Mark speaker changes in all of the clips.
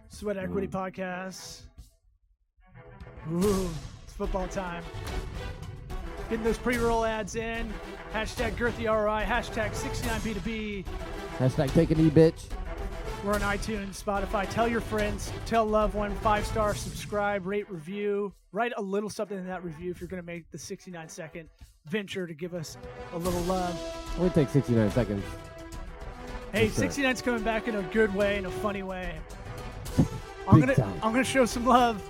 Speaker 1: Sweat Equity Podcast. Ooh, it's football time. Getting those pre-roll ads in. Hashtag GirthyROI. Hashtag 69B2B.
Speaker 2: Hashtag take a knee, bitch.
Speaker 1: We're on iTunes, Spotify. Tell your friends. Tell loved one. 5-star. Subscribe. Rate. Review. Write a little something in that review if you're going to make the 69-second venture to give us a little love.
Speaker 2: Only take 69 seconds.
Speaker 1: Hey,
Speaker 2: Sure.
Speaker 1: 69's coming back in a good way, in a funny way. I'm gonna show some love.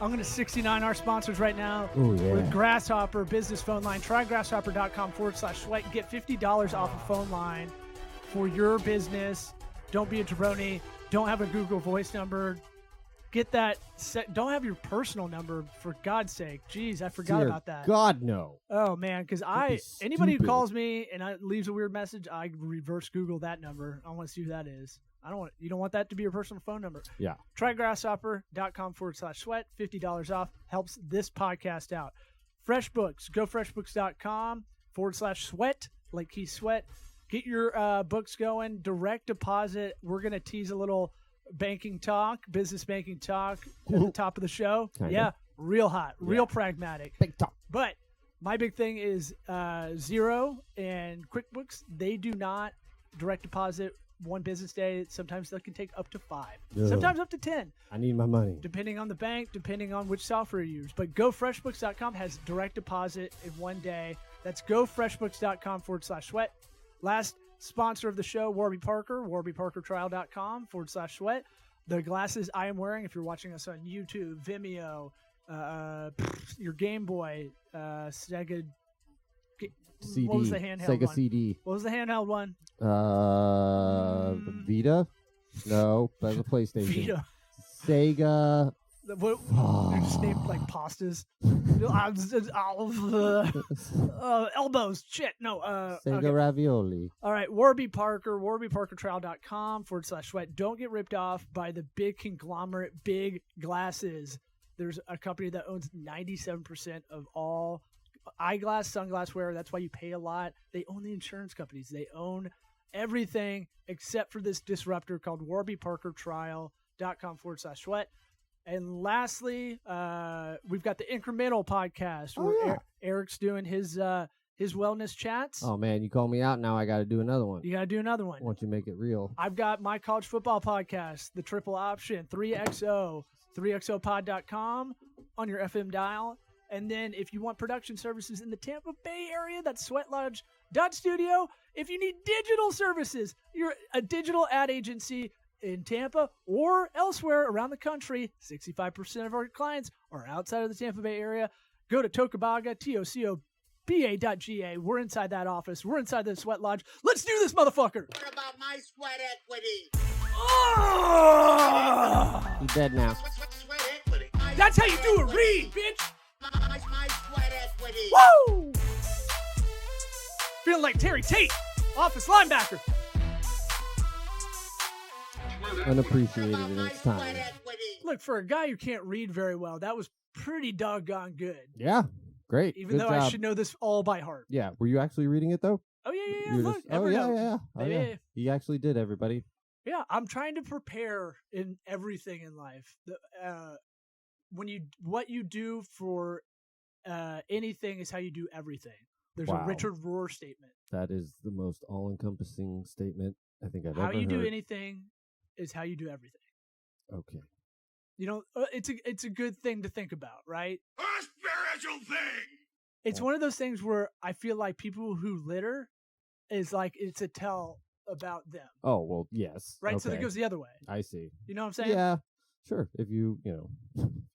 Speaker 1: I'm gonna 69 our sponsors right now.
Speaker 2: Oh yeah.
Speaker 1: With Grasshopper business phone line. Try grasshopper.com/sweat and get $50 off a phone line for your business. Don't be a jabroni. Don't have a Google Voice number. Get that set. Don't have your personal number, for God's sake. Jeez, I forgot
Speaker 2: Dear
Speaker 1: about that.
Speaker 2: God, no.
Speaker 1: Oh man, because anybody who calls me and leaves a weird message, I reverse Google that number. I want to see who that is. You don't want that to be your personal phone number.
Speaker 2: Yeah.
Speaker 1: Try grasshopper.com/sweat. $50 off. Helps this podcast out. FreshBooks. Go freshbooks.com/sweat. Like Keith Sweat. Get your books going. Direct deposit. We're going to tease a little banking talk, business banking talk at the top of the show.
Speaker 2: Kinda.
Speaker 1: Yeah. Real hot. Real pragmatic.
Speaker 2: Big talk.
Speaker 1: But my big thing is Xero and QuickBooks. They do not direct deposit one business day. Sometimes they can take up to 5.
Speaker 2: Ugh.
Speaker 1: Sometimes up to 10,
Speaker 2: I need my money.
Speaker 1: depending on the bank, depending on which software you use. But GoFreshBooks.com has direct deposit in one day. That's GoFreshBooks.com/sweat. Last sponsor of the show, Warby Parker, WarbyParkerTrial.com/sweat. The glasses I am wearing, if you're watching us on YouTube, Vimeo, your Game Boy, Sega.
Speaker 2: CD.
Speaker 1: What was the handheld
Speaker 2: Sega
Speaker 1: one?
Speaker 2: CD.
Speaker 1: What was the handheld one?
Speaker 2: Vita? No, that's a PlayStation.
Speaker 1: Vita.
Speaker 2: Sega.
Speaker 1: What? They're just named like pastas. Elbows. Shit. No.
Speaker 2: Sega
Speaker 1: Okay.
Speaker 2: ravioli.
Speaker 1: All right. Warby Parker. WarbyParkerTrial.com/sweat. Don't get ripped off by the big conglomerate, big glasses. There's a company that owns 97% of all eyeglass, sunglass wear. That's why you pay a lot. They own the insurance companies. They own everything except for this disruptor called WarbyParkerTrial.com/sweat. And lastly, we've got the Incremental podcast where Eric's doing his wellness chats.
Speaker 2: Oh man, you call me out now. I got to do another one.
Speaker 1: You got to do another one.
Speaker 2: Once you make it real.
Speaker 1: I've got my college football podcast, The Triple Option, 3XO, 3xopod.com on your FM dial. And then if you want production services in the Tampa Bay area, that's sweatlodge.studio. If you need digital services, you're a digital ad agency in Tampa or elsewhere around the country. 65% of our clients are outside of the Tampa Bay area. Go to Tocobaga, TOCOBA.GA. We're inside that office. We're inside the Sweat Lodge. Let's do this, motherfucker.
Speaker 3: What about my sweat equity?
Speaker 1: Oh!
Speaker 2: He's dead now.
Speaker 3: Sweat equity.
Speaker 1: That's how you do a read, bitch.
Speaker 3: My sweat equity.
Speaker 1: Woo! Feeling like Terry Tate, office linebacker.
Speaker 2: Unappreciated in its time.
Speaker 3: Sweat equity.
Speaker 1: Look, for a guy who can't read very well, that was pretty doggone good.
Speaker 2: Yeah. Great.
Speaker 1: Even
Speaker 2: Good
Speaker 1: though I
Speaker 2: job.
Speaker 1: should know this all by heart.
Speaker 2: Yeah. Were you actually reading it though?
Speaker 1: Oh, yeah,
Speaker 2: You were
Speaker 1: Look,
Speaker 2: just- oh
Speaker 1: every
Speaker 2: yeah,
Speaker 1: note.
Speaker 2: yeah. Oh, yeah.
Speaker 1: Baby.
Speaker 2: He actually did, everybody.
Speaker 1: Yeah, I'm trying to prepare in everything in life. What you do for anything is how you do everything. There's
Speaker 2: Wow.
Speaker 1: a Richard Rohr statement.
Speaker 2: That is the most all-encompassing statement I think I've
Speaker 1: How
Speaker 2: ever
Speaker 1: you do
Speaker 2: heard.
Speaker 1: anything is how you do everything.
Speaker 2: Okay.
Speaker 1: You know, it's a good thing to think about, right?
Speaker 3: A spiritual thing.
Speaker 1: It's one of those things where I feel like people who litter is like it's a tell about them,
Speaker 2: Oh well, yes.
Speaker 1: right? So that
Speaker 2: Okay.
Speaker 1: goes the other way.
Speaker 2: I see.
Speaker 1: You know what I'm saying?
Speaker 2: Yeah, sure. If you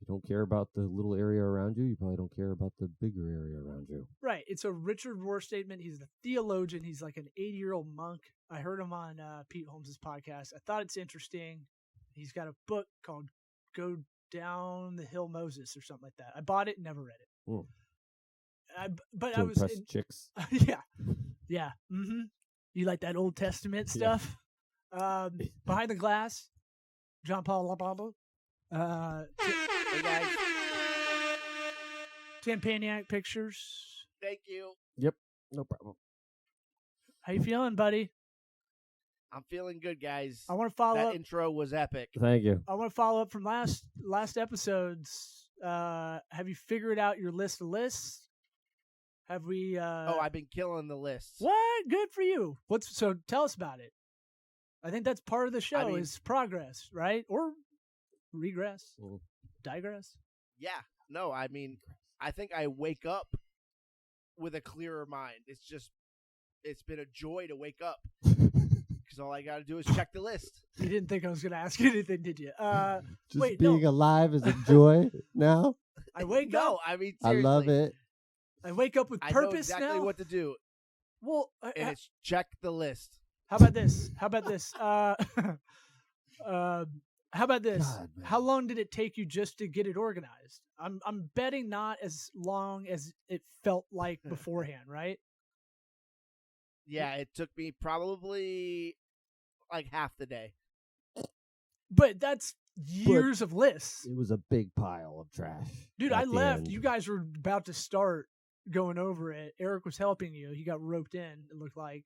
Speaker 2: don't care about the little area around you, you probably don't care about the bigger area around you.
Speaker 1: Right. It's a Richard Rohr statement. He's a theologian. He's like an 80-year-old monk. I heard him on Pete Holmes' podcast. I thought it's interesting. He's got a book called Go Down the Hill Moses or something like that. I bought it and never read it.
Speaker 2: Mm.
Speaker 1: But
Speaker 2: To
Speaker 1: I was
Speaker 2: impress chicks.
Speaker 1: yeah. Yeah. Mm-hmm. You like that Old Testament stuff? Behind the Glass, John Paul LaBamba. Hey guys. Tampaniac Pictures.
Speaker 3: Thank you.
Speaker 2: Yep. No problem.
Speaker 1: How you feeling, buddy?
Speaker 4: I'm feeling good, guys.
Speaker 1: I want to follow
Speaker 4: That
Speaker 1: up.
Speaker 4: intro was epic.
Speaker 2: Thank you.
Speaker 1: I want to follow up from last episodes. Have you figured out your list of lists? Have we?
Speaker 4: I've been killing the lists.
Speaker 1: What? Good for you. So? Tell us about it. I think that's part of the show
Speaker 4: mean-
Speaker 1: is progress, right? Or regress,
Speaker 2: Mm.
Speaker 1: digress.
Speaker 4: Yeah. No, I mean, I think I wake up with a clearer mind. It's been a joy to wake up because all I got to do is check the list.
Speaker 1: You didn't think I was going to ask you anything, did you?
Speaker 2: Just
Speaker 1: wait,
Speaker 2: being
Speaker 1: no.
Speaker 2: alive is a joy now.
Speaker 1: I wake
Speaker 4: No,
Speaker 1: up.
Speaker 4: I mean,
Speaker 2: I
Speaker 4: seriously.
Speaker 2: love it.
Speaker 1: I wake up with
Speaker 4: I know
Speaker 1: purpose
Speaker 4: exactly
Speaker 1: now.
Speaker 4: what to do,
Speaker 1: Well,
Speaker 4: and it's check the list.
Speaker 1: how about this? How about this? How about this?
Speaker 2: God, man.
Speaker 1: How long did it take you just to get it organized? I'm betting not as long as it felt like beforehand, right?
Speaker 4: Yeah, it took me probably like half the day.
Speaker 1: But that's years of lists.
Speaker 2: It was a big pile of trash.
Speaker 1: Dude,
Speaker 2: at
Speaker 1: I
Speaker 2: the
Speaker 1: left.
Speaker 2: end.
Speaker 1: You guys were about to start going over it. Eric was helping you. He got roped in, it looked like.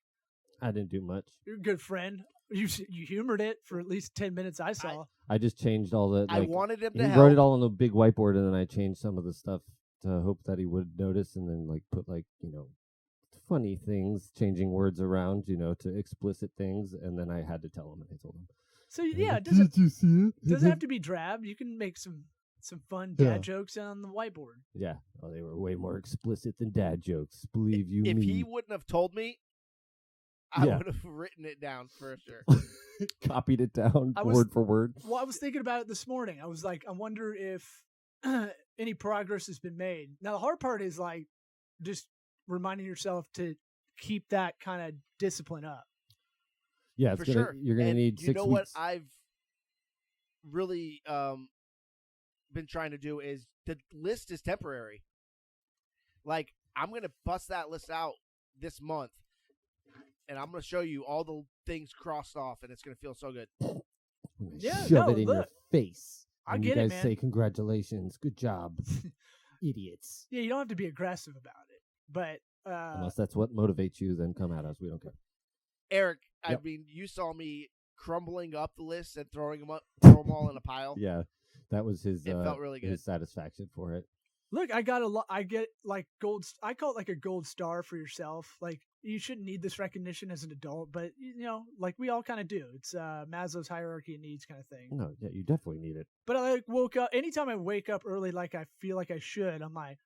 Speaker 2: I didn't do much.
Speaker 1: You're a good friend. You humored it for at least 10 minutes I saw.
Speaker 2: I just changed all the.
Speaker 4: I
Speaker 2: Like,
Speaker 4: wanted him
Speaker 2: he
Speaker 4: to
Speaker 2: wrote
Speaker 4: help.
Speaker 2: it all on the big whiteboard, and then I changed some of the stuff to hope that he would notice, and then like put like funny things, changing words around, to explicit things, and then I had to tell him, and I told him.
Speaker 1: So yeah, it doesn't,
Speaker 2: Did you see it?
Speaker 1: doesn't have to be drab. You can make some fun dad
Speaker 2: Yeah.
Speaker 1: jokes on the whiteboard.
Speaker 2: Yeah, they were way more explicit than dad jokes. Believe you
Speaker 4: If
Speaker 2: me.
Speaker 4: he wouldn't have told me, I
Speaker 2: Yeah.
Speaker 4: would have written it down for sure.
Speaker 2: Copied it down
Speaker 1: I was-
Speaker 2: word for word.
Speaker 1: Well, I was thinking about it this morning. I was like, I wonder if any progress has been made. Now, the hard part is like just reminding yourself to keep that kind of discipline up.
Speaker 2: Yeah, it's
Speaker 4: For
Speaker 2: gonna,
Speaker 4: sure.
Speaker 2: you're gonna
Speaker 4: And
Speaker 2: need 6
Speaker 4: you know
Speaker 2: weeks.
Speaker 4: what I've really been trying to do is the list is temporary. Like, I'm going to bust that list out this month, and I'm going to show you all the things crossed off, and it's going to feel so good.
Speaker 2: I'm gonna
Speaker 1: Yeah,
Speaker 2: shove
Speaker 1: no,
Speaker 2: it in your
Speaker 1: look.
Speaker 2: face.
Speaker 1: I
Speaker 2: and
Speaker 1: get
Speaker 2: you
Speaker 1: it,
Speaker 2: guys
Speaker 1: man.
Speaker 2: say congratulations, good job, idiots.
Speaker 1: Yeah, you don't have to be aggressive about it, but
Speaker 2: Unless that's what motivates you, then come at us. We don't care.
Speaker 4: Eric, I
Speaker 2: Yep.
Speaker 4: mean, you saw me crumbling up the list and throw them all in a pile.
Speaker 2: Yeah, that was his.
Speaker 4: It felt really good.
Speaker 2: His satisfaction for it.
Speaker 1: look, I got a lot. I get like gold. I call it like a gold star for yourself. Like you shouldn't need this recognition as an adult, but like we all kind of do. It's Maslow's hierarchy of needs kind of thing.
Speaker 2: No, yeah, you definitely need it.
Speaker 1: But I like woke up. Anytime I wake up early, like I feel like I should, I'm like,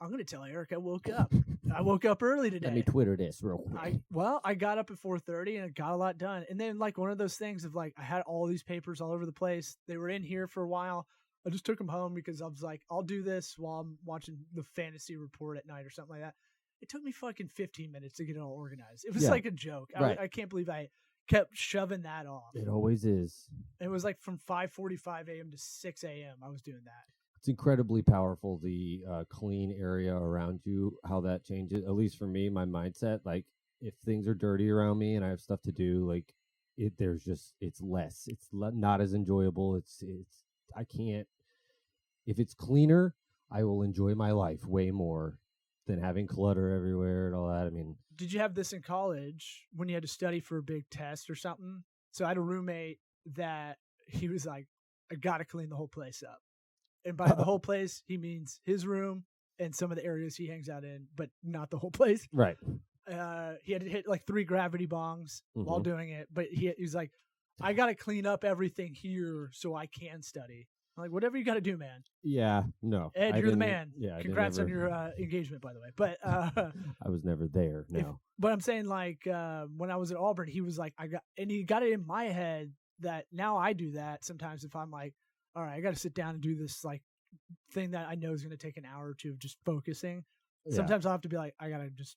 Speaker 1: I'm gonna tell Eric I woke up. I woke up early today.
Speaker 2: Let me Twitter this real quick.
Speaker 1: I got up at 4:30 and I got a lot done. And then like one of those things of like I had all these papers all over the place. They were in here for a while. I just took them home because I was like, I'll do this while I'm watching the fantasy report at night or something like that. It took me fucking 15 minutes to get it all organized. It was
Speaker 2: Yeah.
Speaker 1: like a joke.
Speaker 2: Right.
Speaker 1: I can't believe I kept shoving that off.
Speaker 2: It always is.
Speaker 1: It was like from 5:45 a.m. to 6 a.m. I was doing that.
Speaker 2: It's incredibly powerful, the clean area around you, how that changes. At least for me, my mindset, like if things are dirty around me and I have stuff to do, like it's less. It's not as enjoyable. I can't, if it's cleaner, I will enjoy my life way more than having clutter everywhere and all that. I mean,
Speaker 1: Did you have this in college when you had to study for a big test or something? So I had a roommate that he was like, I got to clean the whole place up. And by the whole place, he means his room and some of the areas he hangs out in, but not the whole place.
Speaker 2: right.
Speaker 1: He had to hit like 3 gravity bongs while
Speaker 2: Mhm.
Speaker 1: doing it, but he was like, I got to clean up everything here so I can study. I'm like, whatever you got to do, man.
Speaker 2: Yeah, no.
Speaker 1: Ed,
Speaker 2: I
Speaker 1: you're the
Speaker 2: didn't-
Speaker 1: man.
Speaker 2: Yeah, I didn't
Speaker 1: Congrats on
Speaker 2: ever-
Speaker 1: your engagement, by the way. But
Speaker 2: I was never there. No.
Speaker 1: But I'm saying like when I was at Auburn, he was like, he got it in my head that now I do that sometimes if I'm like, all right, I got to sit down and do this like thing that I know is going to take an hour or two of just focusing.
Speaker 2: Yeah.
Speaker 1: Sometimes I'll have to be like, I got to just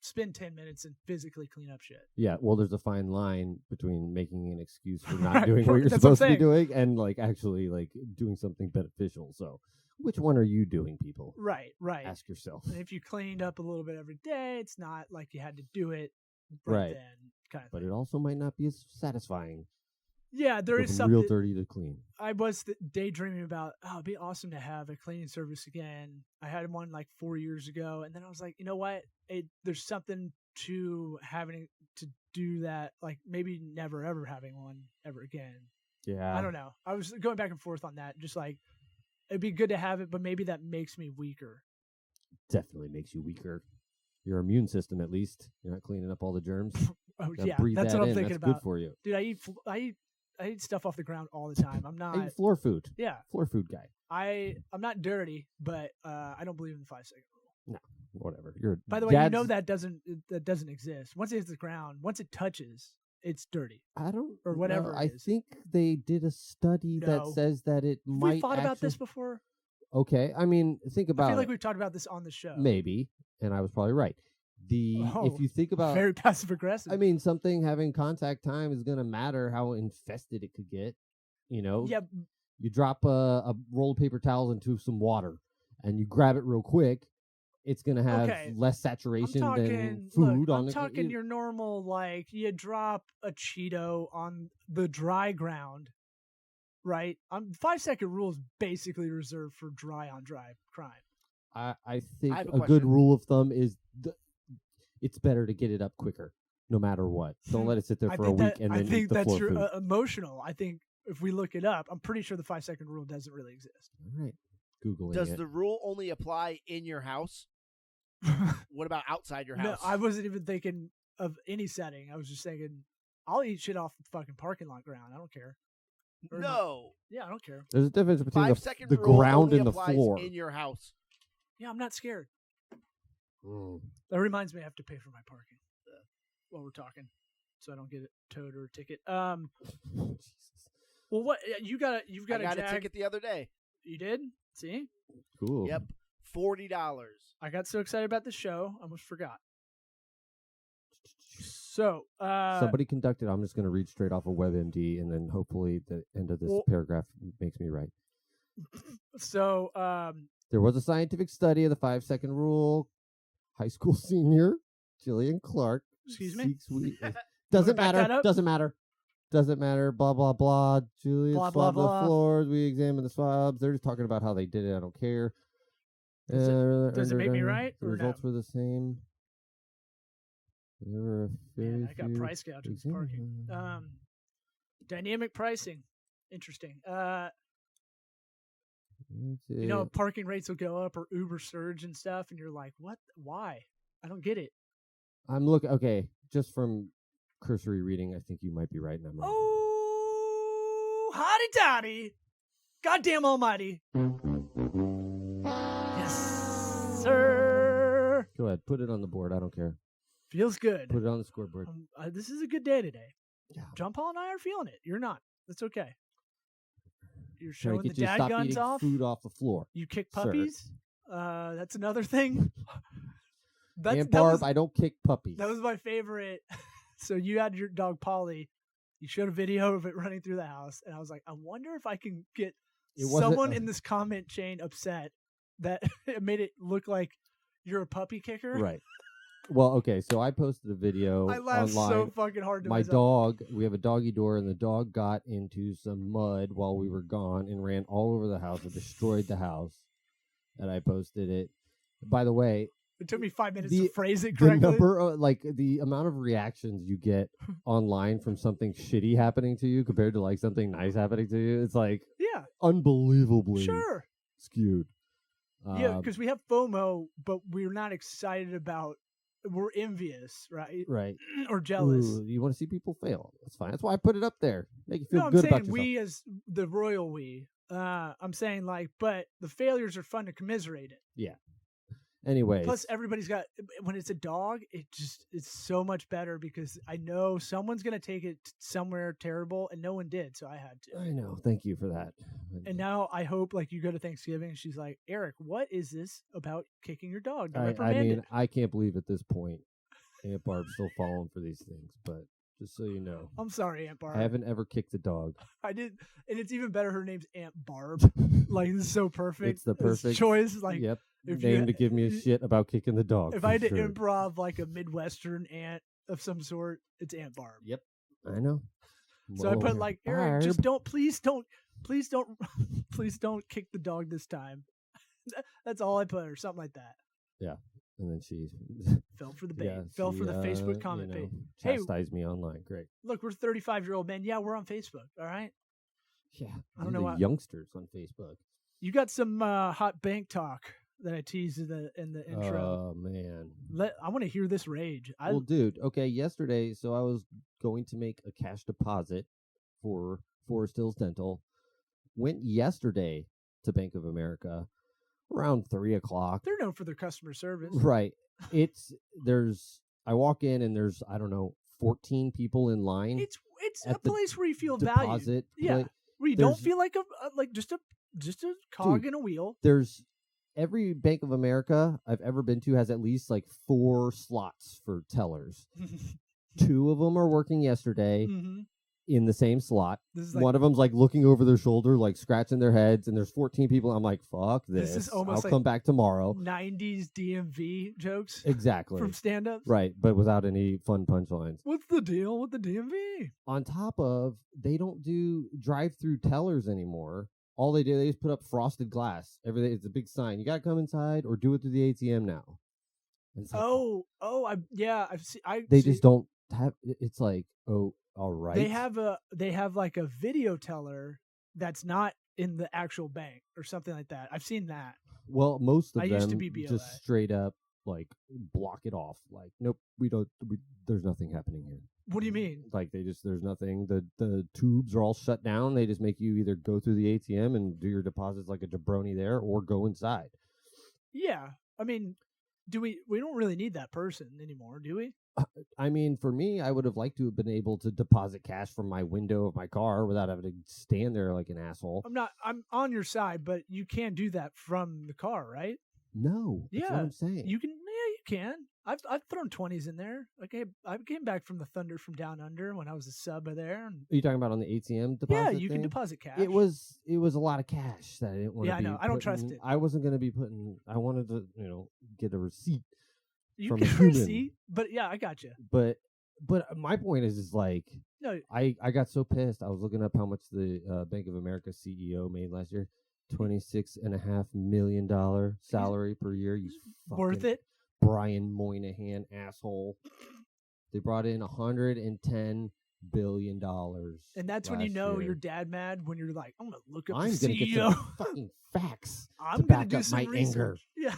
Speaker 1: spend 10 minutes and physically clean up shit.
Speaker 2: Yeah, well, there's a fine line between making an excuse for not
Speaker 1: Right,
Speaker 2: doing what you're
Speaker 1: that's what I'm
Speaker 2: supposed to be
Speaker 1: saying.
Speaker 2: doing and like actually like doing something beneficial. So, which one are you doing, people?
Speaker 1: Right.
Speaker 2: Ask yourself.
Speaker 1: And if you cleaned up a little bit every day, it's not like you had to do it
Speaker 2: Right.
Speaker 1: then kind of
Speaker 2: But
Speaker 1: thing.
Speaker 2: it also might not be as satisfying.
Speaker 1: Yeah, there
Speaker 2: Go
Speaker 1: is
Speaker 2: from
Speaker 1: something.
Speaker 2: real dirty to clean.
Speaker 1: I was daydreaming about, it'd be awesome to have a cleaning service again. I had one like 4 years ago, and then I was like, you know what? There's something to having to do that. Like maybe never ever having one ever again.
Speaker 2: Yeah.
Speaker 1: I don't know. I was going back and forth on that. Just like it'd be good to have it, but maybe that makes me weaker.
Speaker 2: Definitely makes you weaker. Your immune system, at least. You're not cleaning up all the germs.
Speaker 1: Oh
Speaker 2: Now
Speaker 1: yeah,
Speaker 2: breathe
Speaker 1: that's
Speaker 2: that
Speaker 1: what I'm
Speaker 2: in.
Speaker 1: thinking
Speaker 2: That's
Speaker 1: about.
Speaker 2: good for you.
Speaker 1: Dude, I eat stuff off the ground all the time. I'm not.
Speaker 2: I eat floor food.
Speaker 1: Yeah,
Speaker 2: Floor food guy.
Speaker 1: I'm not dirty, but I don't believe in the 5-second rule.
Speaker 2: Whatever. You're.
Speaker 1: By the way, you know
Speaker 2: dad's-
Speaker 1: that doesn't exist. Once it hits the ground, once it touches, it's dirty.
Speaker 2: I don't.
Speaker 1: or whatever
Speaker 2: know.
Speaker 1: it
Speaker 2: I
Speaker 1: is.
Speaker 2: think they did a study that
Speaker 1: No.
Speaker 2: says that it might.
Speaker 1: We thought about this
Speaker 2: actually-
Speaker 1: before.
Speaker 2: Okay. I mean, think
Speaker 1: I
Speaker 2: about
Speaker 1: feel like
Speaker 2: it.
Speaker 1: we've talked about this on the show.
Speaker 2: Maybe, and I was probably right. If
Speaker 1: Oh,
Speaker 2: you think about,
Speaker 1: Very passive aggressive.
Speaker 2: I mean, something having contact time is going to matter how infested it could get. You know,
Speaker 1: yeah,
Speaker 2: you drop a roll of paper towels into some water, and you grab it real quick. It's going to have
Speaker 1: Okay.
Speaker 2: less
Speaker 1: I'm
Speaker 2: sation
Speaker 1: talking.
Speaker 2: than food
Speaker 1: Look,
Speaker 2: on
Speaker 1: I'm
Speaker 2: the.
Speaker 1: talking your normal like you drop a Cheeto on the dry ground, right? 5-second rule is basically reserved for dry on dry crime.
Speaker 2: I think
Speaker 4: have a
Speaker 2: a good
Speaker 4: question.
Speaker 2: rule of thumb is it's better to get it up quicker, no matter what. Don't let it sit there
Speaker 1: I
Speaker 2: for a
Speaker 1: think
Speaker 2: week
Speaker 1: that,
Speaker 2: and
Speaker 1: I
Speaker 2: then eat
Speaker 1: think
Speaker 2: the
Speaker 1: that's
Speaker 2: floor
Speaker 1: your,
Speaker 2: food.
Speaker 1: emotional. I think if we look it up, I'm pretty sure the 5-second rule doesn't really exist.
Speaker 2: All right, googling
Speaker 4: Does
Speaker 2: it.
Speaker 4: the rule only apply in your house? What about outside your
Speaker 1: No,
Speaker 4: house?
Speaker 1: I wasn't even thinking of any setting. I was just thinking, I'll eat shit off the fucking parking lot ground. I don't care. Or
Speaker 4: no.
Speaker 1: Yeah, I don't care.
Speaker 2: There's a difference between
Speaker 4: 5-second
Speaker 2: the
Speaker 4: rule
Speaker 2: ground
Speaker 4: only
Speaker 2: and the
Speaker 4: applies
Speaker 2: floor.
Speaker 4: in your house.
Speaker 1: Yeah, I'm not scared.
Speaker 2: Mm.
Speaker 1: That reminds me, I have to pay for my parking while we're talking, so I don't get it towed or a ticket.
Speaker 2: Jesus.
Speaker 1: Well, what you've got
Speaker 4: I got
Speaker 1: a
Speaker 4: a
Speaker 1: Jag.
Speaker 4: ticket the other day.
Speaker 1: You did? See,
Speaker 2: Cool.
Speaker 4: Yep, $40.
Speaker 1: I got so excited about the show, I almost forgot. So,
Speaker 2: Somebody conducted. I'm just going to read straight off of WebMD, and then hopefully the end of this
Speaker 1: Well-
Speaker 2: paragraph makes me right.
Speaker 1: so
Speaker 2: There was a scientific study of the 5-second rule. High school senior Jillian Clark.
Speaker 1: Excuse me?
Speaker 2: seeks doesn't
Speaker 1: back that
Speaker 2: matter.
Speaker 1: up?
Speaker 2: Doesn't matter. Doesn't matter. Blah blah blah. Julian
Speaker 1: Blah, blah,
Speaker 2: swabbed
Speaker 1: blah.
Speaker 2: the floors. We examined the swabs. They're just talking about how they did it. I don't care.
Speaker 1: Does it make me
Speaker 2: The
Speaker 1: right or no?
Speaker 2: results were the same. There were very
Speaker 1: man, I got
Speaker 2: few
Speaker 1: price gouging for parking.
Speaker 2: examined.
Speaker 1: Dynamic pricing, interesting.
Speaker 2: Let's
Speaker 1: You
Speaker 2: see.
Speaker 1: know, parking rates will go up or Uber surge and stuff, and you're like, what? Why? I don't get it.
Speaker 2: I'm looking. Okay, just from cursory reading, I think you might be right. And I'm wrong.
Speaker 1: Oh, hotty toddy. Goddamn almighty. Yes, sir.
Speaker 2: Go ahead. Put it on the board. I don't care.
Speaker 1: Feels good.
Speaker 2: Put it on the scoreboard.
Speaker 1: This is a good day today.
Speaker 2: Yeah.
Speaker 1: John Paul and I are feeling it. You're not. That's okay. You're
Speaker 2: Trying
Speaker 1: showing
Speaker 2: to
Speaker 1: the
Speaker 2: get you to
Speaker 1: dad
Speaker 2: stop
Speaker 1: guns
Speaker 2: eating
Speaker 1: off.
Speaker 2: food off the floor.
Speaker 1: You kick
Speaker 2: sir.
Speaker 1: puppies. That's another thing.
Speaker 2: And
Speaker 1: that
Speaker 2: Barb,
Speaker 1: was-
Speaker 2: I don't kick puppies.
Speaker 1: That was my favorite. So you had your dog Polly. You showed a video of it running through the house, and I was like, I wonder if I can get
Speaker 2: It wasn't-
Speaker 1: someone in this comment chain upset that it made it look like you're a puppy kicker.
Speaker 2: Right. Well, okay. So I posted a video
Speaker 1: I laughed
Speaker 2: online.
Speaker 1: so fucking hard to
Speaker 2: My
Speaker 1: myself.
Speaker 2: dog, we have a doggy door, and the dog got into some mud while we were gone and ran all over the house and destroyed the house. And I posted it. By the way,
Speaker 1: It took me 5 minutes
Speaker 2: The-
Speaker 1: to phrase it
Speaker 2: the
Speaker 1: correctly.
Speaker 2: number of, like the amount of reactions you get online from something shitty happening to you compared to like something nice happening to you, it's like
Speaker 1: Yeah,
Speaker 2: unbelievably
Speaker 1: sure.
Speaker 2: skewed.
Speaker 1: Yeah, because we have FOMO, but we're not excited about. We're envious, right?
Speaker 2: right.
Speaker 1: Or jealous.
Speaker 2: Ooh, you want to see people fail? That's fine. That's why I put it up there. Make you feel
Speaker 1: No, I'm
Speaker 2: good
Speaker 1: saying
Speaker 2: about yourself.
Speaker 1: we as the royal we. I'm saying like, but the failures are fun to commiserate it.
Speaker 2: Anyways,
Speaker 1: Plus, everybody's got when it's a dog, it's so much better because I know someone's gonna take it somewhere terrible, and no one did, so I had to.
Speaker 2: I know. Thank you for that.
Speaker 1: And now I hope like you go to Thanksgiving, and she's like, Eric, what is this about kicking your dog?
Speaker 2: I
Speaker 1: Reprimanded.
Speaker 2: mean, I can't believe at this point Aunt Barb's still falling for these things. But just so you know,
Speaker 1: I'm sorry, Aunt Barb.
Speaker 2: I haven't ever kicked a dog.
Speaker 1: I did, and it's even better. Her name's Aunt Barb. Like this is so perfect.
Speaker 2: It's the perfect
Speaker 1: choice. Like
Speaker 2: yep.
Speaker 1: if
Speaker 2: Name
Speaker 1: you-
Speaker 2: to give me a shit about kicking the dog.
Speaker 1: if
Speaker 2: for
Speaker 1: I had to
Speaker 2: sure.
Speaker 1: improv like a Midwestern aunt of some sort, it's Aunt Barb.
Speaker 2: Yep, I know.
Speaker 1: So I put
Speaker 2: Whoa,
Speaker 1: like Eric, just
Speaker 2: Barb.
Speaker 1: please don't, please don't kick the dog this time. That's all I put, or something like that.
Speaker 2: And then she
Speaker 1: Fell for the bait.
Speaker 2: yeah,
Speaker 1: Fell
Speaker 2: she,
Speaker 1: for the Facebook comment bait. Hey,
Speaker 2: chastised me online. Great.
Speaker 1: look, we're 35-year-old men. Yeah, we're on Facebook. All right.
Speaker 2: Yeah,
Speaker 1: I don't
Speaker 2: these
Speaker 1: know
Speaker 2: are
Speaker 1: why-
Speaker 2: youngsters on Facebook.
Speaker 1: You got some hot bank talk that I teased in the intro.
Speaker 2: Oh man.
Speaker 1: I want to hear this rage.
Speaker 2: Well, dude, okay, yesterday, so I was going to make a cash deposit for Forest Hills Dental. Went yesterday to Bank of America around 3:00.
Speaker 1: They're known for their customer service.
Speaker 2: Right. I walk in and there's, I don't know, 14 people in line.
Speaker 1: It's a
Speaker 2: At the
Speaker 1: place where you feel valued.
Speaker 2: deposit.
Speaker 1: Yeah,
Speaker 2: pla-
Speaker 1: where you don't
Speaker 2: there's-
Speaker 1: feel like just a cog in a wheel.
Speaker 2: There's every Bank of America I've ever been to has at least like 4 slots for tellers. 2 of them are working yesterday
Speaker 1: hmm
Speaker 2: in the same slot.
Speaker 1: This is like
Speaker 2: One of them's like looking over their shoulder, like scratching their heads, and there's 14 people. I'm like, fuck this.
Speaker 1: This is almost
Speaker 2: I'll
Speaker 1: like
Speaker 2: come back tomorrow.
Speaker 1: 90s DMV jokes
Speaker 2: Exactly.
Speaker 1: from stand-ups.
Speaker 2: Right, but without any fun punchlines.
Speaker 1: What's the deal with the DMV?
Speaker 2: On top of, they don't do drive-through tellers anymore. All they do, they just put up frosted glass. Everything, it's a big sign. You got to come inside or do it through the ATM now. And it's like,
Speaker 1: I've seen.
Speaker 2: they just don't have. It's like, oh, all right.
Speaker 1: They have like a video teller that's not in the actual bank or something like that. I've seen that.
Speaker 2: Well, most of
Speaker 1: I
Speaker 2: them
Speaker 1: used to be BOA.
Speaker 2: just straight up like block it off. Like, nope, we don't. There's nothing happening here.
Speaker 1: What do you mean?
Speaker 2: Like there's nothing. The tubes are all shut down. They just make you either go through the ATM and do your deposits like a jabroni there, or go inside.
Speaker 1: Yeah, I mean, we don't really need that person anymore, do we?
Speaker 2: I mean, for me, I would have liked to have been able to deposit cash from my window of my car without having to stand there like an asshole.
Speaker 1: I'm on your side, but you can do that from the car, right?
Speaker 2: No, that's what
Speaker 1: Yeah,
Speaker 2: I'm saying.
Speaker 1: You can. I've thrown 20s in there. Okay, I came back from the Thunder from Down Under when I was a sub there. And
Speaker 2: Are you talking about on the ATM deposit?
Speaker 1: yeah, you can
Speaker 2: thing?
Speaker 1: deposit cash.
Speaker 2: It was a lot of cash that I didn't want to
Speaker 1: Yeah, I
Speaker 2: be.
Speaker 1: know. I don't trust
Speaker 2: putting-
Speaker 1: it.
Speaker 2: I wasn't going to be putting. I wanted to, get a receipt.
Speaker 1: you
Speaker 2: from a
Speaker 1: can
Speaker 2: human.
Speaker 1: receipt, but yeah, I got you.
Speaker 2: But my point is like
Speaker 1: No,
Speaker 2: I got so pissed. I was looking up how much the Bank of America CEO made last year. $26.5 million salary per year. You
Speaker 1: worth
Speaker 2: fucking
Speaker 1: it.
Speaker 2: Brian Moynihan asshole. They brought in $110 billion.
Speaker 1: And that's when you
Speaker 2: last
Speaker 1: know
Speaker 2: year.
Speaker 1: your dad mad when you're like, I'm gonna look up
Speaker 2: I'm
Speaker 1: the
Speaker 2: gonna get
Speaker 1: CEO.
Speaker 2: some fucking facts
Speaker 1: I'm
Speaker 2: to
Speaker 1: gonna
Speaker 2: back
Speaker 1: do
Speaker 2: up
Speaker 1: some
Speaker 2: my
Speaker 1: research.
Speaker 2: anger.
Speaker 1: Yeah,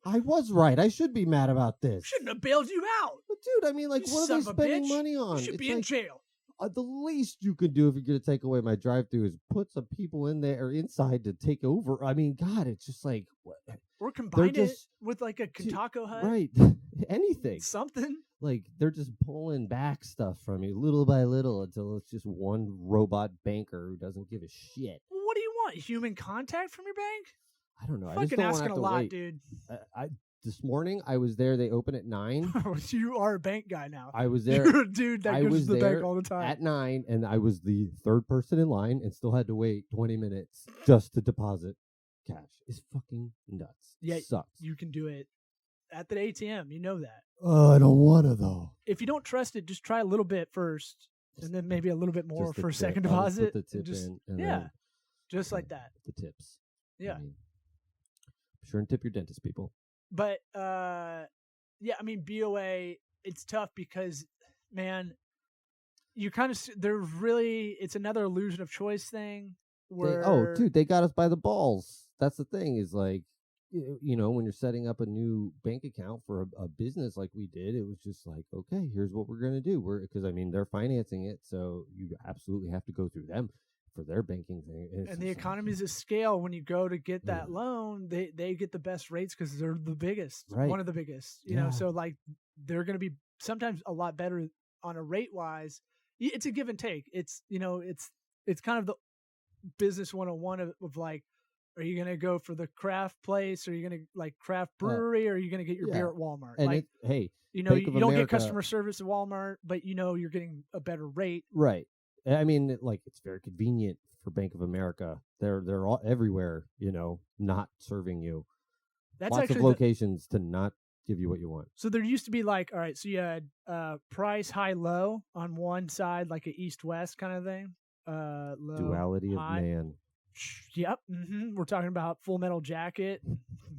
Speaker 2: I was right. I should be mad about this.
Speaker 1: shouldn't have bailed you out.
Speaker 2: But dude, I mean, like,
Speaker 1: You
Speaker 2: what
Speaker 1: son
Speaker 2: are
Speaker 1: of
Speaker 2: they
Speaker 1: a
Speaker 2: spending
Speaker 1: bitch.
Speaker 2: money on?
Speaker 1: You should
Speaker 2: It's
Speaker 1: be in
Speaker 2: like,
Speaker 1: jail.
Speaker 2: the least you could do if you're going to take away my drive-through is put some people in there or inside to take over. I mean, God, it's just like, what?
Speaker 1: Or combine it
Speaker 2: just-
Speaker 1: with like a Kentucky hut.
Speaker 2: Right. Anything.
Speaker 1: Something.
Speaker 2: Like, they're just pulling back stuff from you little by little until it's just one robot banker who doesn't give a shit.
Speaker 1: What do you want? Human contact from your bank?
Speaker 2: I don't know. I just
Speaker 1: Fucking
Speaker 2: don't want to
Speaker 1: asking
Speaker 2: have
Speaker 1: a
Speaker 2: to
Speaker 1: lot,
Speaker 2: wait.
Speaker 1: dude.
Speaker 2: This morning, I was there. They open at 9.
Speaker 1: You are a bank guy now.
Speaker 2: I was there
Speaker 1: You're a dude that
Speaker 2: I
Speaker 1: goes
Speaker 2: was
Speaker 1: to the bank
Speaker 2: there
Speaker 1: all the time.
Speaker 2: at 9, and I was the third person in line and still had to wait 20 minutes just to deposit cash. It's fucking nuts.
Speaker 1: Yeah,
Speaker 2: Sucks.
Speaker 1: You can do it at the ATM. You know that.
Speaker 2: Oh, I don't want to, though.
Speaker 1: If you don't trust it, just try a little bit first, and then maybe a little bit more
Speaker 2: Just the
Speaker 1: for a
Speaker 2: tip.
Speaker 1: second
Speaker 2: I'll just
Speaker 1: deposit.
Speaker 2: Put the
Speaker 1: and
Speaker 2: tip
Speaker 1: just,
Speaker 2: in. And
Speaker 1: yeah,
Speaker 2: then,
Speaker 1: just like that.
Speaker 2: The tips.
Speaker 1: Yeah.
Speaker 2: I mean, be sure and tip your dentist, people.
Speaker 1: But yeah, I mean BOA, it's tough because, man, you kind of there's really it's another illusion of choice thing. Where
Speaker 2: Dude, they got us by the balls. That's the thing is like, when you're setting up a new bank account for a business like we did, it was just like, okay, here's what we're going to do. Because, I mean, they're financing it, so you absolutely have to go through them for their banking thing.
Speaker 1: and the economies of scale, when you go to get that loan, they get the best rates because they're the biggest,
Speaker 2: Right.
Speaker 1: one of the biggest. You
Speaker 2: Yeah.
Speaker 1: know, so like they're going to be sometimes a lot better on a rate wise. It's a give and take. It's it's kind of the business 101 of like, are you going to go for the craft place? Or are you going to like craft brewery? Or are you going to get your
Speaker 2: yeah.
Speaker 1: beer at Walmart?
Speaker 2: And
Speaker 1: like,
Speaker 2: hey,
Speaker 1: you know,
Speaker 2: Bank
Speaker 1: you
Speaker 2: of
Speaker 1: don't get
Speaker 2: America-
Speaker 1: customer service at Walmart, but you know you're getting a better rate.
Speaker 2: right. I mean, it's very convenient for Bank of America. They're all everywhere, not serving you.
Speaker 1: That's
Speaker 2: Lots
Speaker 1: actually
Speaker 2: of locations to not give you what you want.
Speaker 1: So there used to be like, all right, so you had price, high, low on one side, like a east-west kind of thing. Low,
Speaker 2: Duality of
Speaker 1: high.
Speaker 2: man.
Speaker 1: Yep. We're talking about Full Metal Jacket,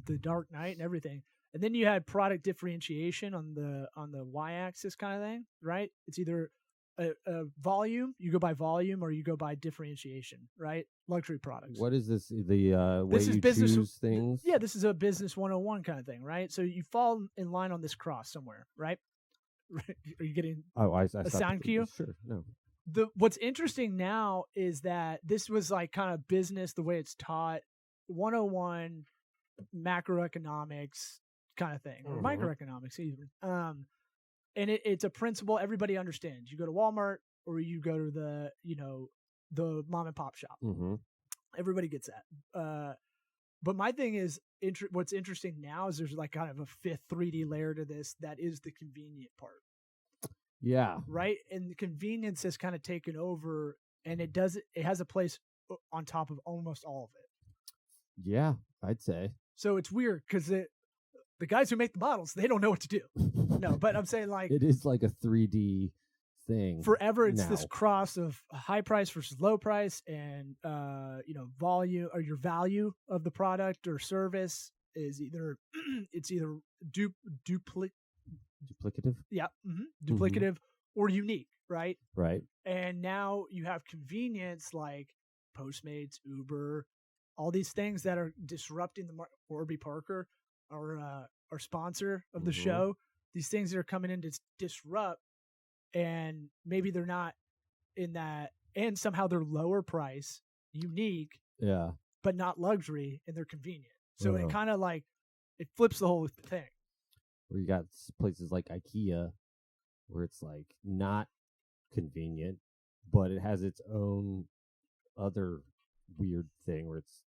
Speaker 1: The Dark Knight, and everything. And then you had product differentiation on the y-axis kind of thing, right? It's either a volume, you go by volume, or you go by differentiation, right? Luxury products.
Speaker 2: What is this? The way
Speaker 1: This is
Speaker 2: you
Speaker 1: business-
Speaker 2: choose things?
Speaker 1: Yeah, this is a business 101 kind of thing, right? So you fall in line on this cross somewhere, right? Are you getting
Speaker 2: Oh, I stopped
Speaker 1: sound
Speaker 2: the-
Speaker 1: cue?
Speaker 2: Sure. No.
Speaker 1: what's interesting now is that this was like kind of business the way it's taught, 101 macroeconomics kind of thing, or
Speaker 2: Mhm.
Speaker 1: microeconomics even. And it's a principle everybody understands. You go to Walmart or you go to the mom and pop shop.
Speaker 2: Mm-hmm.
Speaker 1: Everybody gets that. But my thing is, what's interesting now is there's like kind of a fifth 3D layer to this that is the convenient part,
Speaker 2: Yeah.
Speaker 1: right? And the convenience has kind of taken over, and it has a place on top of almost all of it.
Speaker 2: Yeah, I'd say.
Speaker 1: So it's weird because the guys who make the models, they don't know what to do. No, but I'm saying like
Speaker 2: It is like a 3D thing.
Speaker 1: forever it's this
Speaker 2: now.
Speaker 1: cross of high price versus low price, and volume, or your value of the product or service is either it's either
Speaker 2: Duplicative?
Speaker 1: duplicative or unique, right?
Speaker 2: Right.
Speaker 1: And now you have convenience like Postmates, Uber, all these things that are disrupting the market. Warby Parker, our sponsor of the
Speaker 2: Mhm.
Speaker 1: show, these things that are coming in to disrupt, and maybe they're not in that, and somehow they're lower price, unique,
Speaker 2: Yeah.
Speaker 1: but not luxury, and they're convenient. So
Speaker 2: Uh-huh.
Speaker 1: it kind of like it flips the whole thing.
Speaker 2: Where you got places like IKEA where it's like not convenient, but it has its own other weird thing where it's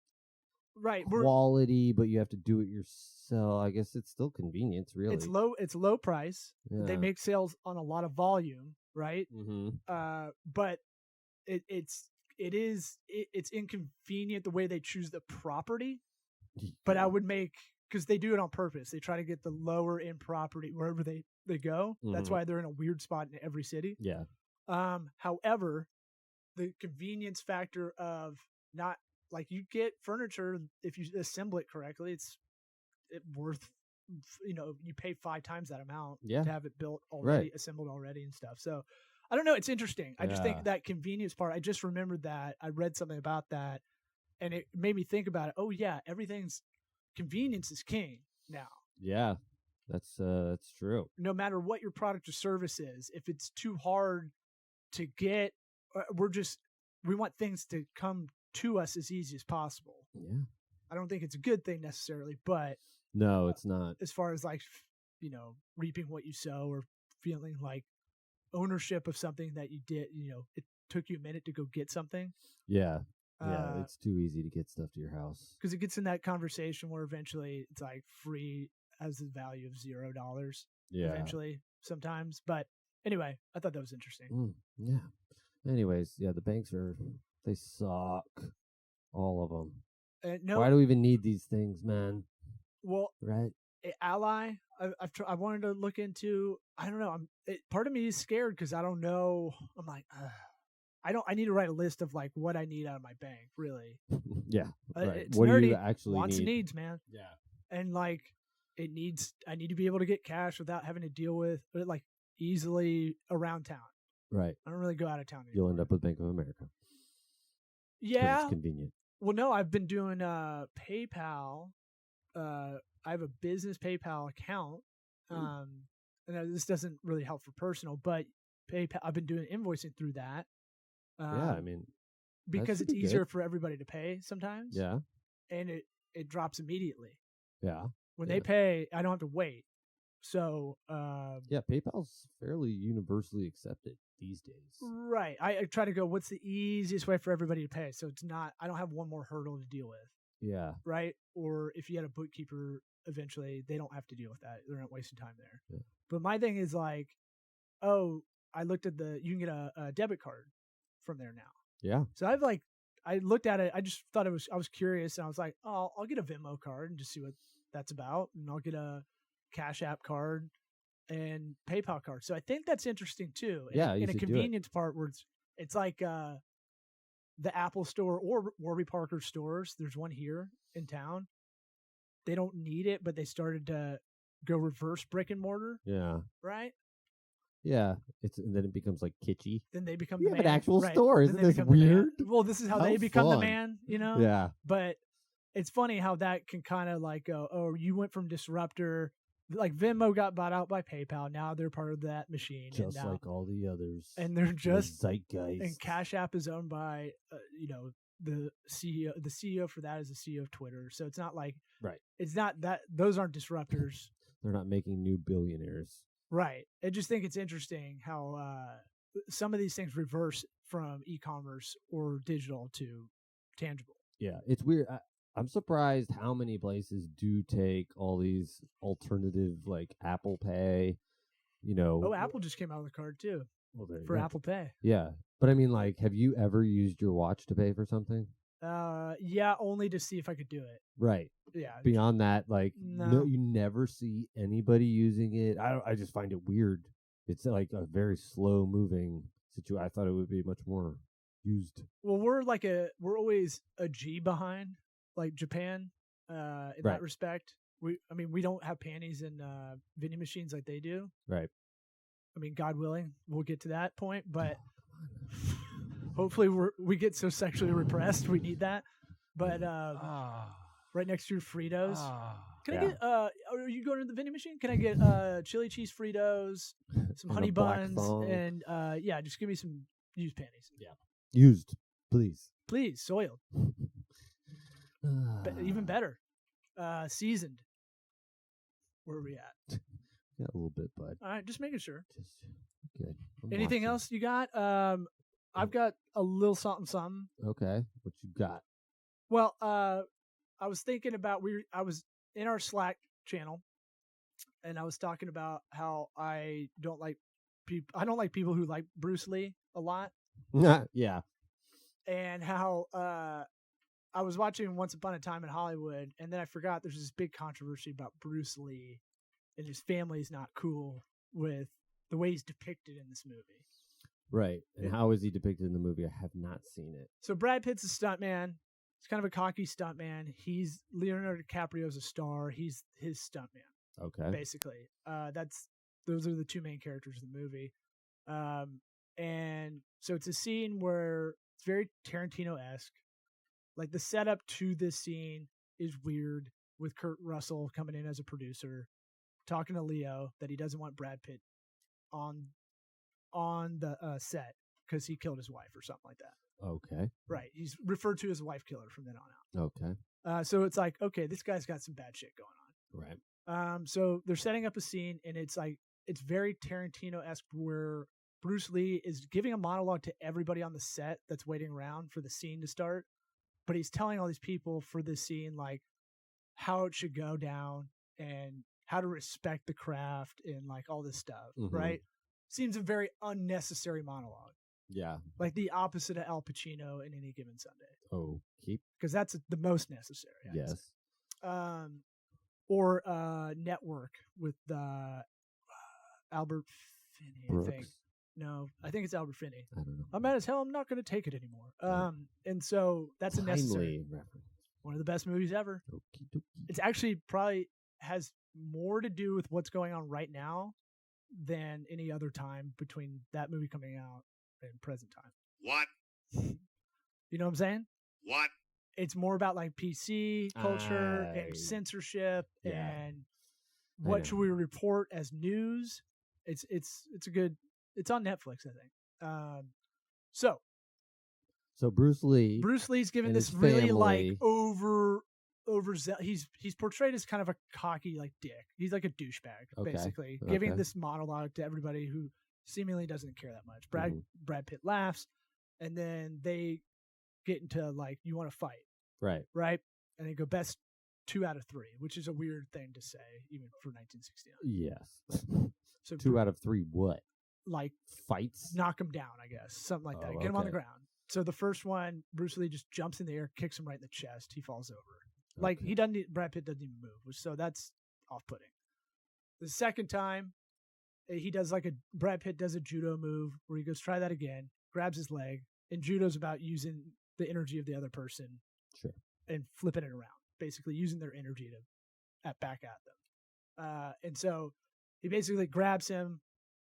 Speaker 1: Right.
Speaker 2: quality, but you have to do it yourself. I guess it's still convenience, really.
Speaker 1: It's low price. They
Speaker 2: Yeah.
Speaker 1: make sales on a lot of volume, right?
Speaker 2: Mm-hmm.
Speaker 1: But it's inconvenient the way they choose the property. But I would because they do it on purpose. They try to get the lower end property wherever they go. That's
Speaker 2: Mhm.
Speaker 1: why they're in a weird spot in every city.
Speaker 2: Yeah.
Speaker 1: However, the convenience factor of not like you get furniture if you assemble it correctly, it's worth you pay 5 times that amount
Speaker 2: Yeah.
Speaker 1: to have it built already,
Speaker 2: Right.
Speaker 1: assembled already and stuff. So I don't know. It's interesting. I just
Speaker 2: Yeah.
Speaker 1: think that convenience part. I just remembered that I read something about that, and it made me think about it. Oh yeah, everything's convenience is king now.
Speaker 2: Yeah. That's true.
Speaker 1: No matter what your product or service is, if it's too hard to get, we want things to come to us as easy as possible.
Speaker 2: Yeah.
Speaker 1: I don't think it's a good thing necessarily, but
Speaker 2: No, it's not.
Speaker 1: as far as like, reaping what you sow, or feeling like ownership of something that you did, it took you a minute to go get something.
Speaker 2: Yeah. Yeah. It's too easy to get stuff to your house.
Speaker 1: Because it gets in that conversation where eventually it's like free has the value of $0
Speaker 2: Yeah.
Speaker 1: eventually sometimes. But anyway, I thought that was interesting.
Speaker 2: Yeah. Anyways, yeah, the banks they suck. All of them.
Speaker 1: No,
Speaker 2: Why do we even need these things, man?
Speaker 1: well,
Speaker 2: Right?
Speaker 1: Ally, I wanted to look into. I don't know. Part of me is scared because I don't know. I'm like, I need to write a list of like what I need out of my bank. Really,
Speaker 2: Yeah. Right.
Speaker 1: it's
Speaker 2: What do
Speaker 1: nerdy.
Speaker 2: you actually
Speaker 1: Wants and
Speaker 2: need?
Speaker 1: needs, man.
Speaker 2: Yeah.
Speaker 1: And like I need to be able to get cash without having to deal with it like easily around town.
Speaker 2: Right.
Speaker 1: I don't really go out of town anymore.
Speaker 2: You'll end up with Bank of America. 'Cause
Speaker 1: Yeah.
Speaker 2: It's convenient.
Speaker 1: Well, no, I've been doing PayPal. I have a business PayPal account. And this doesn't really help for personal, but PayPal. I've been doing invoicing through that.
Speaker 2: Yeah. I mean,
Speaker 1: because
Speaker 2: should
Speaker 1: it's
Speaker 2: be good.
Speaker 1: easier for everybody to pay sometimes.
Speaker 2: yeah.
Speaker 1: And it drops immediately.
Speaker 2: Yeah.
Speaker 1: When
Speaker 2: Yeah.
Speaker 1: they pay, I don't have to wait. So
Speaker 2: Yeah. PayPal's fairly universally accepted these days.
Speaker 1: right. I try to go, what's the easiest way for everybody to pay? So it's not, I don't have one more hurdle to deal with.
Speaker 2: Yeah.
Speaker 1: Right. Or if you had a bookkeeper, eventually they don't have to deal with that. They're not wasting time there.
Speaker 2: Yeah.
Speaker 1: But my thing is like, I looked at you can get a debit card from there now.
Speaker 2: Yeah.
Speaker 1: So I looked at it. I just thought I was curious, and I was like, oh, I'll get a Venmo card and just see what that's about. And I'll get a Cash App card and PayPal card. So I think that's interesting too.
Speaker 2: Yeah, you
Speaker 1: in a
Speaker 2: should do it.
Speaker 1: convenience part where it's like the Apple Store or Warby Parker stores. There's one here in town. They don't need it, but they started to go reverse brick and mortar,
Speaker 2: Yeah.
Speaker 1: right?
Speaker 2: Yeah. And then it becomes like kitschy.
Speaker 1: Then they become
Speaker 2: You
Speaker 1: the
Speaker 2: have
Speaker 1: man.
Speaker 2: an actual
Speaker 1: right.
Speaker 2: store.
Speaker 1: Then
Speaker 2: Isn't
Speaker 1: they
Speaker 2: this
Speaker 1: become the man.
Speaker 2: weird?
Speaker 1: Well, this is how
Speaker 2: How
Speaker 1: they become the
Speaker 2: fun.
Speaker 1: man, you know?
Speaker 2: Yeah.
Speaker 1: But it's funny how that can kind of like go, oh, you went from disruptor, like Venmo got bought out by PayPal. Now they're part of that machine.
Speaker 2: Just
Speaker 1: and now,
Speaker 2: like all the others.
Speaker 1: and they're
Speaker 2: The
Speaker 1: just,
Speaker 2: zeitgeist.
Speaker 1: and Cash App is owned by, the CEO. The CEO for that is the CEO of Twitter. So it's not like,
Speaker 2: Right.
Speaker 1: It's not that those aren't disruptors.
Speaker 2: They're not making new billionaires.
Speaker 1: Right. I just think it's interesting how some of these things reverse from e-commerce or digital to tangible.
Speaker 2: Yeah, it's weird. I'm surprised how many places do take all these alternative, like Apple Pay.
Speaker 1: Oh, Apple just came out with a card too
Speaker 2: well, there you
Speaker 1: for
Speaker 2: go.
Speaker 1: Apple Pay.
Speaker 2: Yeah, but I mean, like, have you ever used your watch to pay for something?
Speaker 1: Yeah, only to see if I could do it.
Speaker 2: Right.
Speaker 1: Yeah.
Speaker 2: Beyond that, like,
Speaker 1: No.
Speaker 2: you never see anybody using it. I just find it weird. It's like a very slow moving situation. I thought it would be much more used.
Speaker 1: Well, we're always a G behind like Japan in
Speaker 2: Right.
Speaker 1: that respect. We don't have panties in vending machines like they do.
Speaker 2: Right.
Speaker 1: I mean, God willing, we'll get to that point, but hopefully we get so sexually repressed we need that. But right next to your Fritos. Can I
Speaker 2: Yeah.
Speaker 1: get are you going to the vending machine? Can I get chili cheese Fritos, some
Speaker 2: And a
Speaker 1: honey
Speaker 2: black
Speaker 1: buns,
Speaker 2: thong.
Speaker 1: and yeah, just give me some used panties. Yeah.
Speaker 2: Used, please.
Speaker 1: Please, soiled. Even better. Seasoned. Where are we at?
Speaker 2: Yeah, a little bit, bud.
Speaker 1: All right, just making sure.
Speaker 2: Just good. I'm
Speaker 1: Anything
Speaker 2: watching.
Speaker 1: else you got? I've got a little something.
Speaker 2: Okay, what you got?
Speaker 1: Well, I was thinking about I was in our Slack channel, and I was talking about how I don't like people who like Bruce Lee a lot,
Speaker 2: Yeah.
Speaker 1: and how I was watching Once Upon a Time in Hollywood, and then I forgot there's this big controversy about Bruce Lee, and his family's not cool with the way he's depicted in this movie.
Speaker 2: Right. And how is he depicted in the movie? I have not seen it.
Speaker 1: So Brad Pitt's a stuntman. He's kind of a cocky stuntman. He's Leonardo DiCaprio's a star. He's his stuntman,
Speaker 2: Okay.
Speaker 1: basically. Those are the two main characters in the movie. And so it's a scene where it's very Tarantino-esque. Like the setup to this scene is weird, with Kurt Russell coming in as a producer, talking to Leo that he doesn't want Brad Pitt on the set because he killed his wife or something like that.
Speaker 2: Okay.
Speaker 1: Right. He's referred to as a wife killer from then on out.
Speaker 2: Okay.
Speaker 1: So it's like, okay, this guy's got some bad shit going
Speaker 2: Right.
Speaker 1: on. So they're setting up a scene, and it's very Tarantino-esque, where Bruce Lee is giving a monologue to everybody on the set that's waiting around for the scene to start. But he's telling all these people for this scene, like, how it should go down and how to respect the craft and like all this stuff,
Speaker 2: Mhm.
Speaker 1: right? Seems a very unnecessary monologue,
Speaker 2: Yeah.
Speaker 1: like the opposite of Al Pacino in Any Given Sunday,
Speaker 2: Okay.
Speaker 1: because that's the most necessary. I'd
Speaker 2: Yes.
Speaker 1: say. Or Network with Albert Finney, I think.
Speaker 2: Brooks.
Speaker 1: No, I think it's Albert Finney.
Speaker 2: I don't know.
Speaker 1: I'm mad as hell. I'm not going to take it anymore. And so that's a necessary.
Speaker 2: Timely reference.
Speaker 1: One of the best movies ever.
Speaker 2: Okie dokie.
Speaker 1: It's actually probably has more to do with what's going on right now than any other time between that movie coming out and present time.
Speaker 3: What?
Speaker 1: You know what I'm saying?
Speaker 3: What?
Speaker 1: It's more about like PC culture
Speaker 2: I-
Speaker 1: and censorship
Speaker 2: Yeah.
Speaker 1: and
Speaker 2: I
Speaker 1: what
Speaker 2: know.
Speaker 1: should we report as news. It's a good. It's on Netflix, I think. So
Speaker 2: Bruce Lee.
Speaker 1: Bruce Lee's given
Speaker 2: and
Speaker 1: this
Speaker 2: his
Speaker 1: really like
Speaker 2: family.
Speaker 1: he's portrayed as kind of a cocky like dick. He's like a douchebag,
Speaker 2: Okay,
Speaker 1: basically, giving
Speaker 2: okay.
Speaker 1: this monologue to everybody who seemingly doesn't care that much.
Speaker 2: Mhm.
Speaker 1: Brad Pitt laughs, and then they get into like, you want to fight,
Speaker 2: Right.
Speaker 1: right? And they go best 2 out of 3, which is a weird thing to say even for 1969.
Speaker 2: Yes.
Speaker 1: So
Speaker 2: 2 out of 3 what?
Speaker 1: like
Speaker 2: Fights?
Speaker 1: knock him down, I guess, something like that.
Speaker 2: Oh,
Speaker 1: Get him on the
Speaker 2: okay.
Speaker 1: ground. So the first one, Bruce Lee just jumps in the air, kicks him right in the chest. He falls over. Like
Speaker 2: Okay.
Speaker 1: he doesn't. Brad Pitt doesn't even move. So that's off-putting. The second time, he does Brad Pitt does a judo move where he goes, try that again, grabs his leg, and judo's about using the energy of the other person
Speaker 2: Sure.
Speaker 1: and flipping it around, basically using their energy to back at them. And so he basically grabs him,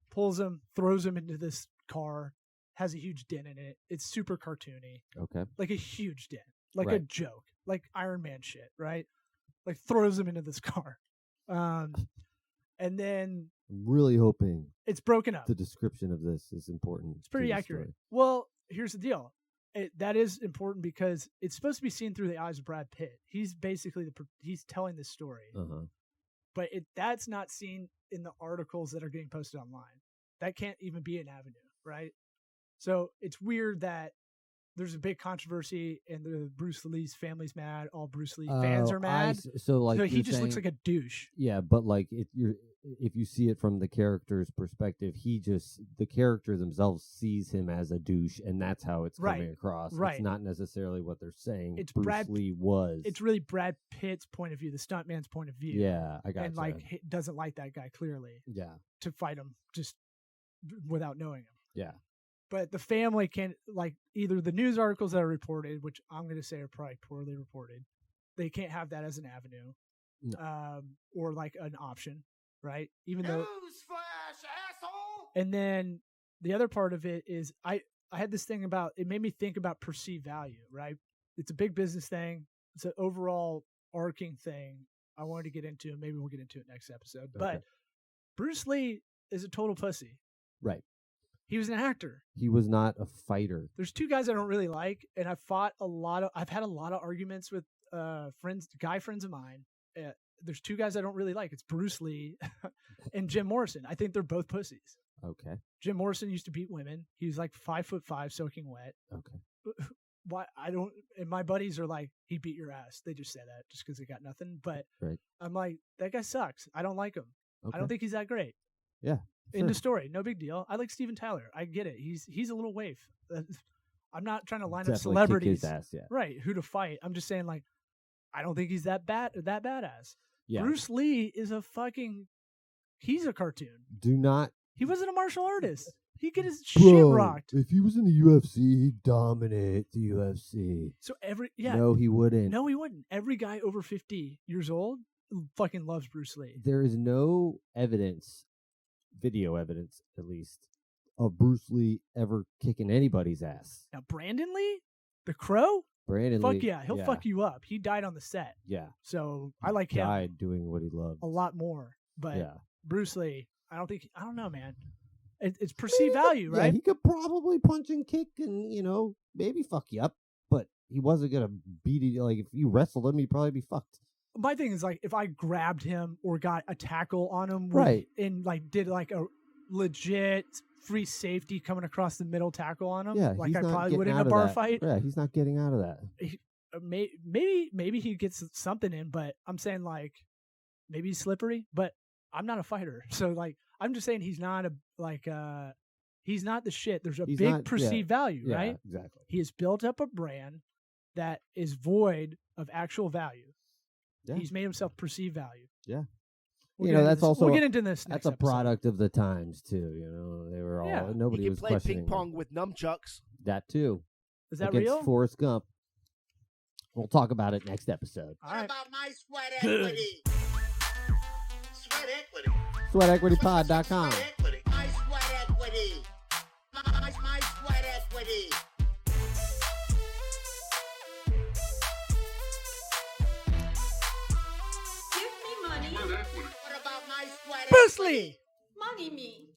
Speaker 1: pulls him, throws him into this car, has a huge dent in it. It's super cartoony,
Speaker 2: Okay.
Speaker 1: like a huge dent, like a
Speaker 2: Right.
Speaker 1: joke, like Iron Man shit, right? Like throws him into this car. And then
Speaker 2: I'm really hoping
Speaker 1: it's broken up.
Speaker 2: the description of this is important.
Speaker 1: It's pretty
Speaker 2: to the
Speaker 1: accurate.
Speaker 2: story.
Speaker 1: Well, here's the deal. That is important because it's supposed to be seen through the eyes of Brad Pitt. He's basically he's telling this story,
Speaker 2: Uh-huh.
Speaker 1: but that's not seen in the articles that are getting posted online. That can't even be an avenue, right? So it's weird that there's a big controversy and the Bruce Lee's family's mad. All Bruce Lee fans
Speaker 2: Oh,
Speaker 1: are mad.
Speaker 2: So like
Speaker 1: So he
Speaker 2: you're
Speaker 1: just looks
Speaker 2: saying-
Speaker 1: like a douche.
Speaker 2: Yeah, but like if you see it from the character's perspective, the character themselves sees him as a douche, and that's how it's coming
Speaker 1: Right,
Speaker 2: across.
Speaker 1: right.
Speaker 2: It's not necessarily what they're saying.
Speaker 1: It's
Speaker 2: Bruce
Speaker 1: Brad-
Speaker 2: Lee was.
Speaker 1: It's really Brad Pitt's point of view, the stuntman's point of view.
Speaker 2: yeah, I got
Speaker 1: And like he doesn't like that guy clearly
Speaker 2: yeah,
Speaker 1: to fight him just without knowing him.
Speaker 2: yeah,
Speaker 1: But the family can like either the news articles that are reported, which I'm going to say are probably poorly reported, they can't have that as an avenue,
Speaker 2: No.
Speaker 1: or like an option, right? Even though,
Speaker 3: Newsflash, asshole!
Speaker 1: and then the other part of it is I had this thing about it made me think about perceived value, right? It's a big business thing. It's an overall arcing thing. I wanted to get into, and maybe we'll get into it next episode. But
Speaker 2: Okay.
Speaker 1: Bruce Lee is a total pussy.
Speaker 2: right.
Speaker 1: He was an actor.
Speaker 2: He was not a fighter.
Speaker 1: There's two guys I don't really like, and I've had a lot of arguments with guy friends of mine. There's two guys I don't really like. It's Bruce Lee and Jim Morrison. I think they're both pussies.
Speaker 2: Okay.
Speaker 1: Jim Morrison used to beat women. He was like 5'5", soaking wet.
Speaker 2: Okay.
Speaker 1: Why I don't? And my buddies are like, he beat your ass. They just say that just because they got nothing. But
Speaker 2: Right.
Speaker 1: I'm like, that guy sucks. I don't like him.
Speaker 2: Okay.
Speaker 1: I don't think he's that great.
Speaker 2: Yeah.
Speaker 1: End of
Speaker 2: sure.
Speaker 1: story. No big deal. I like Steven Tyler. I get it. He's a little waif. I'm not trying to line up
Speaker 2: Definitely kick
Speaker 1: celebrities,
Speaker 2: his ass. Yeah.
Speaker 1: right? Who to fight. I'm just saying, like, I don't think he's that badass.
Speaker 2: Yeah.
Speaker 1: Bruce Lee is he's a cartoon.
Speaker 2: Do not.
Speaker 1: He wasn't a martial artist. He get his shit rocked.
Speaker 2: If he was in the UFC, he'd dominate the UFC.
Speaker 1: So
Speaker 2: No, he wouldn't.
Speaker 1: no, he wouldn't. Every guy over 50 years old fucking loves Bruce Lee.
Speaker 2: There is no evidence, video evidence at least, of BruceLee ever kicking anybody's ass.
Speaker 1: Now, Brandon Lee, the Crow,
Speaker 2: Brandon
Speaker 1: fuck
Speaker 2: Lee,
Speaker 1: yeah, he'll fuck you up. He died on the set,
Speaker 2: Yeah,
Speaker 1: so I like him
Speaker 2: died doing what he loved.
Speaker 1: a lot more. But
Speaker 2: Yeah,
Speaker 1: Bruce Lee, I don't know, man. It's perceived value,
Speaker 2: Yeah,
Speaker 1: right?
Speaker 2: he could probably punch and kick and maybe fuck you up, but he wasn't gonna beat it. Like if you wrestled him, he'd probably be fucked.
Speaker 1: My thing is like if I grabbed him or got a tackle on him,
Speaker 2: Right.
Speaker 1: and like did like a legit free safety coming across the middle tackle on him,
Speaker 2: Yeah,
Speaker 1: like
Speaker 2: he's
Speaker 1: I
Speaker 2: not
Speaker 1: probably would
Speaker 2: getting
Speaker 1: in a
Speaker 2: out of
Speaker 1: bar
Speaker 2: that.
Speaker 1: fight.
Speaker 2: Yeah, he's not getting out of that.
Speaker 1: Maybe he gets something in, but I'm saying like maybe he's slippery, but I'm not a fighter, so like I'm just saying he's not he's not the shit. There's a
Speaker 2: He's
Speaker 1: big
Speaker 2: not- yeah.
Speaker 1: perceived value,
Speaker 2: Yeah,
Speaker 1: right?
Speaker 2: exactly.
Speaker 1: He has built up a brand that is void of actual value.
Speaker 2: Yeah.
Speaker 1: He's made himself perceive value.
Speaker 2: Yeah.
Speaker 1: We'll
Speaker 2: You
Speaker 1: get
Speaker 2: know,
Speaker 1: into
Speaker 2: that's
Speaker 1: this-
Speaker 2: also
Speaker 1: we'll
Speaker 2: a-
Speaker 1: get into this.
Speaker 2: That's
Speaker 1: Next
Speaker 2: a product of the times too. They were all
Speaker 1: Yeah.
Speaker 2: nobody
Speaker 4: He can
Speaker 2: was
Speaker 4: play
Speaker 2: questioning
Speaker 4: ping pong with nunchucks.
Speaker 2: that too.
Speaker 1: Is that
Speaker 2: against
Speaker 1: real?
Speaker 2: Forrest Gump. We'll talk about it next episode.
Speaker 1: All
Speaker 3: What
Speaker 1: right.
Speaker 3: about my sweat
Speaker 1: Good.
Speaker 3: equity? Sweat equity.
Speaker 2: SweatEquityPod.com.
Speaker 3: Sweat equity. My sweat equity. My sweat equity.
Speaker 5: Give me money.
Speaker 3: What about my sweat
Speaker 1: Bruce
Speaker 3: equity?
Speaker 1: Lee.
Speaker 5: Money me.